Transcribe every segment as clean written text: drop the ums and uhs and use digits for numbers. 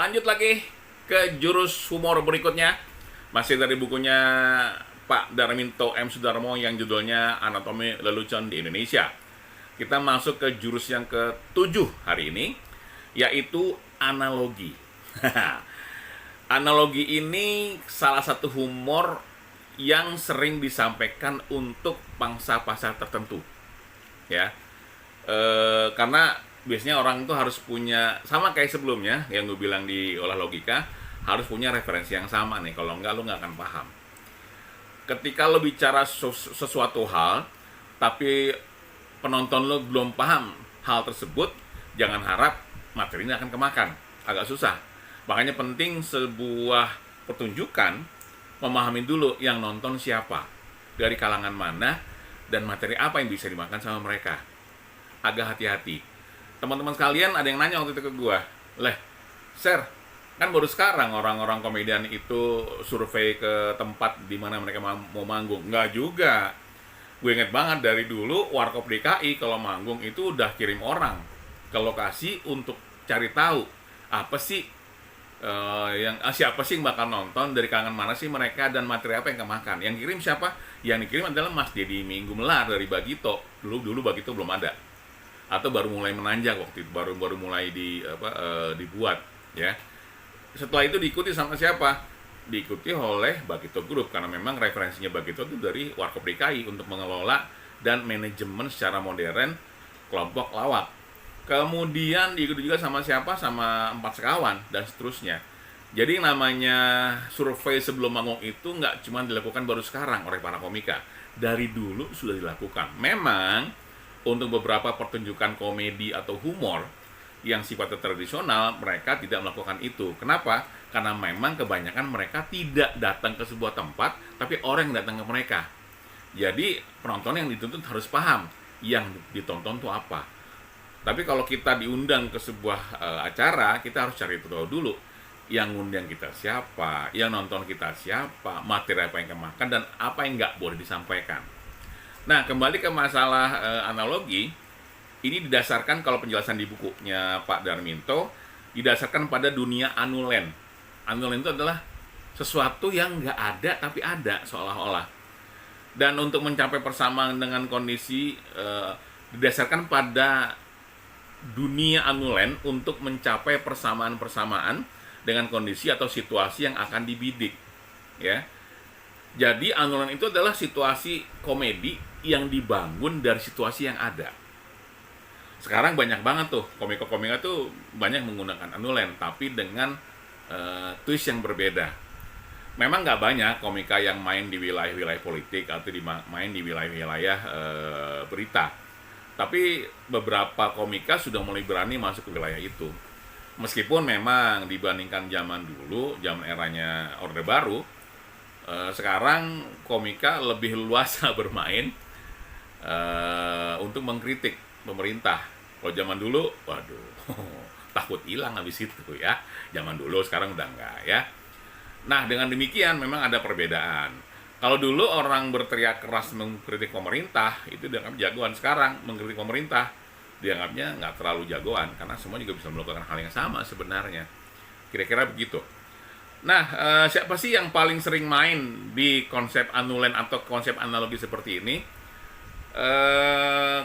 lanjut lagi ke jurus humor berikutnya. Masih dari bukunya Pak Darminto M. Sudarmo yang judulnya Anatomi Lelucon di Indonesia. Kita masuk ke jurus yang ke-7 hari ini, yaitu analogi. Analogi ini salah satu humor yang sering disampaikan untuk pangsa pasar tertentu, ya. Karena biasanya orang itu harus punya, sama kayak sebelumnya yang gue bilang di olah logika, harus punya referensi yang sama nih. Kalau enggak, lo nggak akan paham. Ketika lo bicara sesuatu hal, tapi penonton lo belum paham hal tersebut, jangan harap materinya akan kemakan. Agak susah. Makanya penting sebuah pertunjukan, memahami dulu yang nonton siapa, dari kalangan mana, dan materi apa yang bisa dimakan sama mereka. Agak hati-hati. Teman-teman sekalian, ada yang nanya waktu itu ke gue, Sir, kan baru sekarang orang-orang komedian itu survei ke tempat di mana mereka mau manggung. Nggak juga. Gue inget banget dari dulu Warkop DKI kalau manggung itu udah kirim orang ke lokasi untuk cari tahu apa sih siapa sih yang bakal nonton, dari kalangan mana sih mereka, dan materi apa yang kemakan. Yang kirim siapa? Yang dikirim adalah Mas Deddy Minggu Melar dari Bagito. Dulu Bagito belum ada, atau baru mulai menanjak waktu itu, baru mulai dibuat, ya. Setelah itu diikuti sama siapa? Diikuti oleh Bagito Group, karena memang referensinya Bagito itu dari Warkop DKI untuk mengelola dan manajemen secara modern kelompok lawak. Kemudian diikuti juga sama siapa? Sama Empat Sekawan dan seterusnya. Jadi namanya survei sebelum manggung itu nggak cuma dilakukan baru sekarang oleh para komika. Dari dulu sudah dilakukan. Memang untuk beberapa pertunjukan komedi atau humor yang sifatnya tradisional, mereka tidak melakukan itu. Kenapa? Karena memang kebanyakan mereka tidak datang ke sebuah tempat, tapi orang yang datang ke mereka. Jadi penonton yang dituntut harus paham yang ditonton itu apa. Tapi kalau kita diundang ke sebuah acara, kita harus cari tahu dulu yang ngundang kita siapa, yang nonton kita siapa, materi apa yang kemakan, dan apa yang nggak boleh disampaikan. Nah, kembali ke masalah analogi, ini didasarkan, kalau penjelasan di bukunya Pak Darminto, didasarkan pada dunia anulen. Anulen itu adalah sesuatu yang nggak ada tapi ada seolah-olah. Dan untuk mencapai persamaan dengan kondisi, didasarkan pada dunia anulen untuk mencapai persamaan-persamaan dengan kondisi atau situasi yang akan dibidik, ya. Jadi anulen itu adalah situasi komedi yang dibangun dari situasi yang ada. Sekarang banyak banget tuh komika-komika tuh banyak menggunakan anulen, tapi dengan twist yang berbeda. Memang nggak banyak komika yang main di wilayah-wilayah politik atau main di wilayah-wilayah berita. Tapi beberapa komika sudah mulai berani masuk ke wilayah itu. Meskipun memang dibandingkan zaman dulu, zaman eranya Orde Baru, sekarang komika lebih luasa bermain untuk mengkritik pemerintah. Kalau zaman dulu, waduh, takut hilang habis itu, ya. Zaman dulu, sekarang udah enggak, ya. Nah, dengan demikian memang ada perbedaan. Kalau dulu orang berteriak keras mengkritik pemerintah, itu dianggap jagoan. Sekarang mengkritik pemerintah dianggapnya nggak terlalu jagoan, karena semua juga bisa melakukan hal yang sama sebenarnya. Kira-kira begitu. Nah, siapa sih yang paling sering main di konsep anulen atau konsep analogi seperti ini?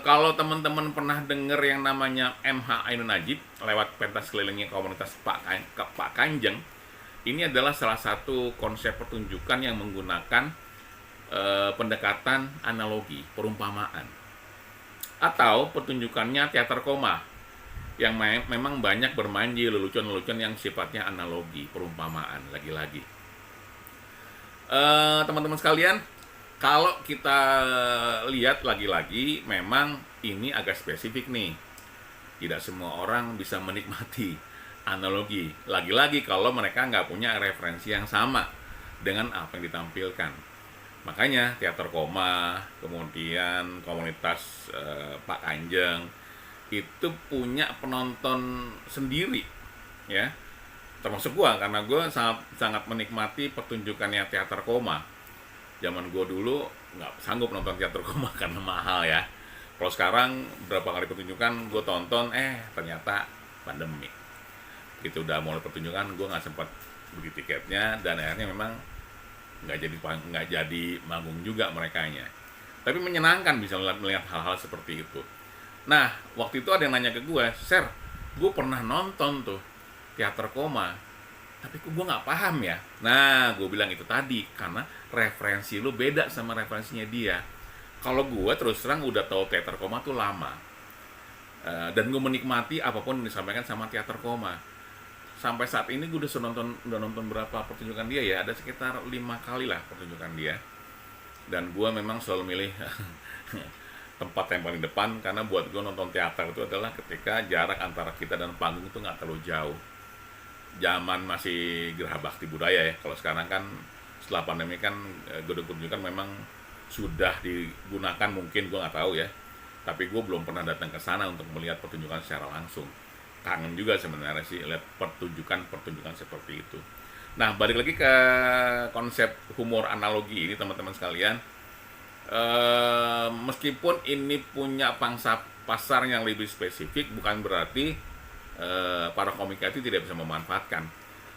Kalau teman-teman pernah dengar yang namanya MH Ainun Najib lewat pentas kelilingnya komunitas Pak Kanjeng, ini adalah salah satu konsep pertunjukan yang menggunakan pendekatan analogi, perumpamaan, atau pertunjukannya teater koma yang memang banyak bermain di lelucon-lelucon yang sifatnya analogi, perumpamaan. Lagi-lagi, teman-teman sekalian, kalau kita lihat lagi-lagi, memang ini agak spesifik nih. Tidak semua orang bisa menikmati analogi. Lagi-lagi kalau mereka nggak punya referensi yang sama dengan apa yang ditampilkan. Makanya teater koma, kemudian komunitas Pak Kanjeng, itu punya penonton sendiri, ya. Termasuk gua, karena gua sangat menikmati pertunjukannya teater koma. Zaman gue dulu nggak sanggup nonton teater koma karena mahal, ya. Kalau sekarang berapa kali pertunjukan gue tonton, ternyata pandemi. Begitu udah mulai pertunjukan, gue nggak sempat beli tiketnya, dan akhirnya memang nggak jadi manggung juga merekanya. Tapi menyenangkan bisa melihat hal-hal seperti itu. Nah, waktu itu ada yang nanya ke gue, Ser, gue pernah nonton tuh teater koma, tapi kok gue nggak paham ya. Nah, gue bilang itu tadi, karena referensi lu beda sama referensinya dia. Kalau gue terus terang udah tahu teater koma tuh lama. Dan gue menikmati apapun yang disampaikan sama teater koma. Sampai saat ini gue udah nonton berapa pertunjukan dia ya, ada sekitar 5 kali lah pertunjukan dia. Dan gue memang selalu milih tempat yang paling depan, karena buat gue nonton teater itu adalah ketika jarak antara kita dan panggung itu nggak terlalu jauh. Zaman masih Geraha Bakti Budaya ya, kalau sekarang kan setelah pandemi kan gedung pertunjukan memang sudah digunakan, mungkin gue nggak tahu ya, tapi gue belum pernah datang ke sana untuk melihat pertunjukan secara langsung. Kangen juga sebenarnya sih lihat pertunjukan seperti itu. Nah, balik lagi ke konsep humor analogi ini teman-teman sekalian. Meskipun ini punya pangsa pasar yang lebih spesifik, bukan berarti para komika itu tidak bisa memanfaatkan.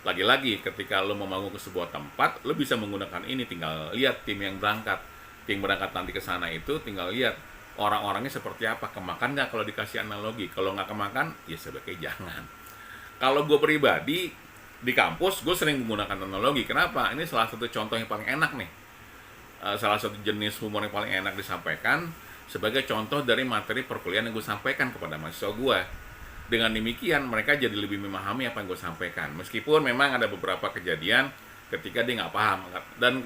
Lagi-lagi ketika lo membangun ke sebuah tempat, lo bisa menggunakan ini. Tinggal lihat tim berangkat nanti ke sana itu, tinggal lihat orang-orangnya seperti apa, kemakan nggak kalau dikasih analogi. Kalau nggak kemakan, ya sebaiknya jangan. Kalau gue pribadi di kampus, gue sering menggunakan analogi. Kenapa? Ini salah satu contoh yang paling enak nih. Salah satu jenis humor yang paling enak disampaikan sebagai contoh dari materi perkuliahan yang gue sampaikan kepada mahasiswa gue. Dengan demikian, mereka jadi lebih memahami apa yang gue sampaikan. Meskipun memang ada beberapa kejadian ketika dia nggak paham. Dan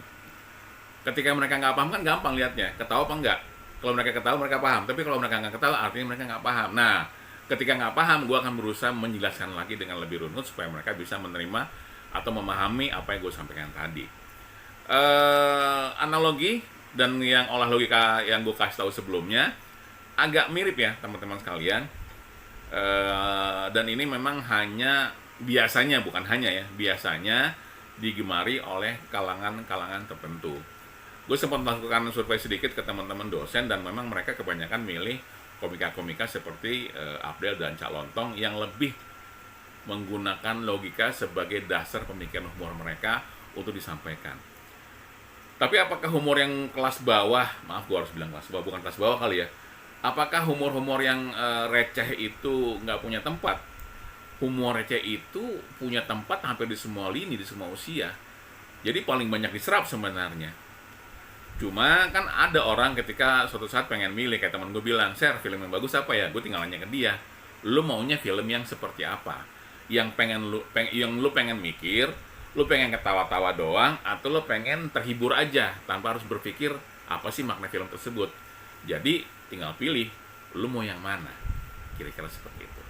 ketika mereka nggak paham kan gampang lihatnya, ketawa apa enggak. Kalau mereka ketawa, mereka paham. Tapi kalau mereka nggak ketawa, artinya mereka nggak paham. Nah, ketika nggak paham, gue akan berusaha menjelaskan lagi dengan lebih runut supaya mereka bisa menerima atau memahami apa yang gue sampaikan tadi. Analogi dan yang olah logika yang gue kasih tahu sebelumnya agak mirip ya teman-teman sekalian. Dan ini memang hanya biasanya, bukan hanya ya, biasanya digemari oleh kalangan-kalangan tertentu. Gue sempat melakukan survei sedikit ke teman-teman dosen, dan memang mereka kebanyakan milih komika-komika seperti Abdel dan Cak Lontong yang lebih menggunakan logika sebagai dasar pemikiran humor mereka untuk disampaikan. Tapi apakah humor yang kelas bawah, maaf gue harus bilang kelas bawah, bukan kelas bawah kali ya, apakah humor-humor yang receh itu nggak punya tempat? Humor receh itu punya tempat hampir di semua lini, di semua usia. Jadi paling banyak diserap sebenarnya. Cuma kan ada orang ketika suatu saat pengen milih, kayak teman gue bilang, Ser, film yang bagus apa ya? Gue tinggal nanya ke dia, lu maunya film yang seperti apa? Yang lu pengen mikir, lu pengen ketawa-tawa doang, atau lu pengen terhibur aja tanpa harus berpikir apa sih makna film tersebut? Jadi tinggal pilih, lu mau yang mana? Kira-kira seperti itu.